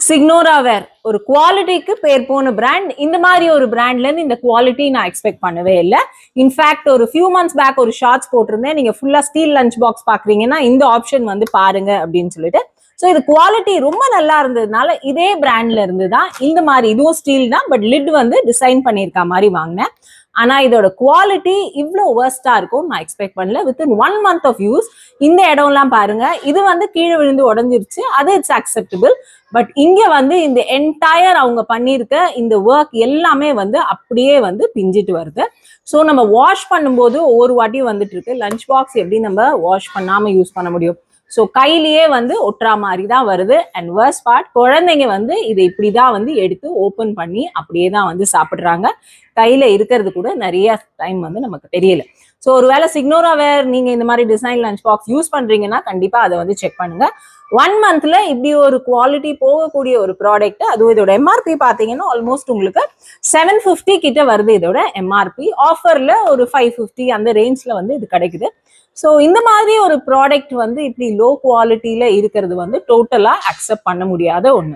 சிக்னோரா வேர் ஒரு குவாலிட்டிக்கு பேர் போன பிராண்ட். இந்த மாதிரி ஒரு பிராண்ட்ல இருந்து இந்த குவாலிட்டி நான் எக்ஸ்பெக்ட் பண்ணவே இல்லை. இன்ஃபேக்ட் ஒரு ஃபியூ மந்த்ஸ் பேக் ஒரு ஷார்ட்ஸ் போட்டிருந்தேன், நீங்க ஃபுல்லா ஸ்டீல் லஞ்ச் பாக்ஸ் பாக்குறீங்கன்னா இந்த ஆப்ஷன் வந்து பாருங்க அப்படின்னு சொல்லிட்டு. ஸோ இது குவாலிட்டி ரொம்ப நல்லா இருந்ததுனால இதே பிராண்ட்ல இருந்து தான் இந்த மாதிரி, இதுவும் ஸ்டீல் தான் பட் லிட் வந்து டிசைன் பண்ணியிருக்க மாதிரி வாங்கினேன். ஆனா இதோட குவாலிட்டி இவ்வளோ வேர்ஸ்டா இருக்கும் நான் எக்ஸ்பெக்ட் பண்ணல. வித்தின் 1 month ஆஃப் யூஸ் இந்த இடம்லாம் பாருங்க, இது வந்து கீழே விழுந்து உடஞ்சிருச்சு, அது இட்ஸ் அக்செப்டபிள். பட் இங்க வந்து இந்த என்டையர் அவங்க பண்ணியிருக்க இந்த ஒர்க் எல்லாமே வந்து அப்படியே வந்து பிஞ்சிட்டு வருது. ஸோ நம்ம வாஷ் பண்ணும்போது ஒவ்வொரு வாட்டியும் வந்துட்டு இருக்கு. லஞ்ச் பாக்ஸ் எப்படி நம்ம வாஷ் பண்ணாம யூஸ் பண்ண முடியும்? ஸோ கையிலேயே வந்து ஒட்டுறா மாதிரி தான் வருது. அண்ட் வேர்ஸ்ட் பார்ட், குழந்தைங்க வந்து இதை இப்படிதான் வந்து எடுத்து ஓப்பன் பண்ணி அப்படியே தான் வந்து சாப்பிட்றாங்க. கையில இருக்கிறது கூட நிறைய டைம் வந்து நமக்கு தெரியல. ஸோ ஒருவேளை சிக்னோரா வேர் நீங்க இந்த மாதிரி டிசைன் லஞ்ச் பாக்ஸ் யூஸ் பண்றீங்கன்னா கண்டிப்பா அதை வந்து செக் பண்ணுங்க. 1 monthல இப்படி ஒரு குவாலிட்டி போகக்கூடிய ஒரு ப்ராடக்ட், அதுவும் இதோட எம்ஆர்பி பாத்தீங்கன்னா ஆல்மோஸ்ட் உங்களுக்கு 750 கிட்ட வருது இதோட எம்ஆர்பி. ஆஃபர்ல ஒரு 550 அந்த ரேஞ்ச்ல வந்து இது கிடைக்குது. ஸோ இந்த மாதிரி ஒரு ப்ராடக்ட் வந்து இப்படி லோ குவாலிட்டியில இருக்கிறது வந்து டோட்டலா அக்செப்ட் பண்ண முடியாத ஒண்ணு.